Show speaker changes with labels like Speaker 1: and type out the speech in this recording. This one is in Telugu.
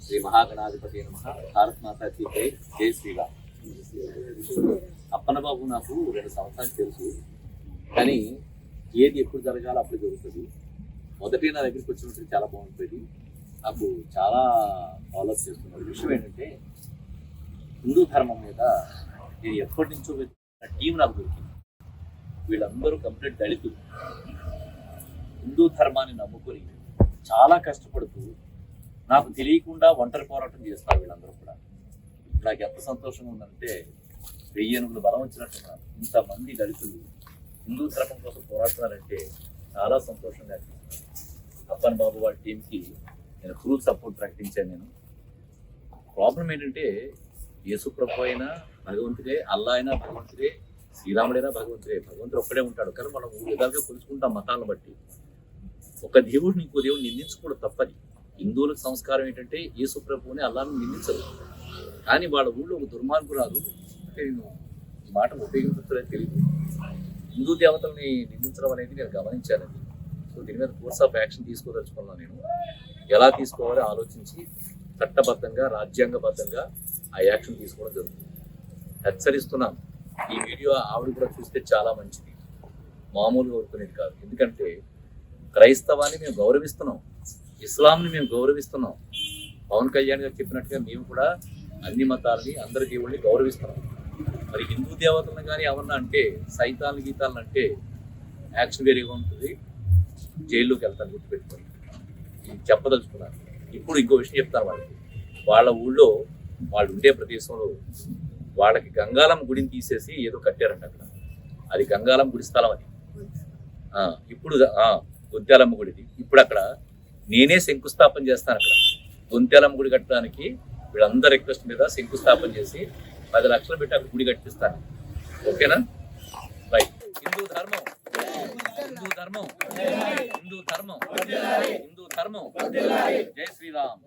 Speaker 1: శ్రీ మహాగణాధిపతి నమః. భారత్ మాతా కీ జై. జై శ్రీరామ్. అప్పన్న బాబు నాకు 2 సంవత్సరాలు తెలుసు, కానీ ఏది ఎప్పుడు జరగాలో అప్పుడు జరుగుతుంది. మొదటి నా దగ్గరికి వచ్చినప్పుడు చాలా బాగుంటుంది. నాకు చాలా ఫాలోఅప్ చేస్తున్న విషయం ఏంటంటే, హిందూ ధర్మం మీద నేను ఎప్పటి నుంచో వెతుకుతున్న టీం నాకు దొరికింది. వీళ్ళందరూ కంప్లీట్ దళితులు. హిందూ ధర్మాన్ని నమ్ముకొని చాలా కష్టపడుతూ నాకు తెలియకుండా ఒంటరి పోరాటం చేస్తారు వీళ్ళందరూ కూడా. నాకు ఎంత సంతోషంగా ఉందంటే, 1000 ఏనుగులు బలం వచ్చినట్టున్నారు. ఇంతమంది దళితులు హిందూ ధర్మం కోసం పోరాడుతున్నారంటే చాలా సంతోషంగా అనిపిస్తుంది. అప్పన్ బాబు వాళ్ళ టీంకి నేను ఫుల్ సపోర్ట్ ప్రకటించాను. నేను ప్రాబ్లం ఏంటంటే, యేసు ప్రభు అయినా భగవంతుడే, అల్లా అయినా భగవంతుడే, శ్రీరాముడైనా భగవంతుడే. భగవంతుడు ఒక్కడే ఉంటాడు. కానీ మనం విధాలుగా కొలుచుకుంటాం మతాలను బట్టి. ఒక దేవుడిని ఇంకో దేవుడిని నిందించుకోవడం తప్పది. హిందువులకు సంస్కారం ఏంటంటే, యేసు ప్రభువుని అల్లాను నిందించరు. కానీ వాళ్ళ ఊళ్ళో ఒక దుర్మార్గురాలు, అంటే నేను ఈ మాట ఉపయోగించలేదు తెలియదు, హిందూ దేవతల్ని నిందించడం అనేది నేను గమనించానండి. సో దీని మీద కోర్స్ ఆఫ్ యాక్షన్ తీసుకోదలుచుకున్నాను. నేను ఎలా తీసుకోవాలో ఆలోచించి చట్టబద్ధంగా, రాజ్యాంగబద్ధంగా ఆ యాక్షన్ తీసుకోవడం జరుగుతుంది. హెచ్చరిస్తున్నాను. ఈ వీడియో ఆవిడ కూడా చూస్తే చాలా మంచిది, మామూలుగా కోరుకునేది కాదు. ఎందుకంటే క్రైస్తవాన్ని మేము గౌరవిస్తున్నాం, ఇస్లాంని మేము గౌరవిస్తున్నాం. పవన్ కళ్యాణ్ గారు చెప్పినట్టుగా మేము కూడా అన్ని మతాలని, అందరి దేవుళ్ళని గౌరవిస్తున్నాం. మరి హిందూ దేవతలను కానీ ఎవరన్నా అంటే, సైతాలను గీతాలను అంటే యాక్షన్ వేరేగా ఉంటుంది, జైల్లోకి వెళ్తాను. గుర్తుపెట్టుకొని చెప్పదలుచుకున్నాను. ఇప్పుడు ఇంకో విషయం చెప్తాను. వాళ్ళ ఊళ్ళో, వాళ్ళు ఉండే ప్రదేశంలో వాళ్ళకి గంగాలమ్మ గుడిని తీసేసి ఏదో కట్టారంట అక్కడ. అది గంగాలమ్మ గుడి స్థలం అది. ఇప్పుడు గొంతేలమ్మ గుడిది. ఇప్పుడు అక్కడ నేనే శంకుస్థాపన చేస్తాను. అక్కడ గొంతేలమ్మ గుడి కట్టడానికి వీళ్ళందరి రిక్వెస్ట్ మీద శంకుస్థాపన చేసి 10 లక్షలు పెట్టి అక్కడ గుడి కట్టిస్తాను. ఓకేనా? రైట్. హిందూ ధర్మం, హిందూ ధర్మం, హిందూ ధర్మం, హిందూ ధర్మం. జై శ్రీరామ్.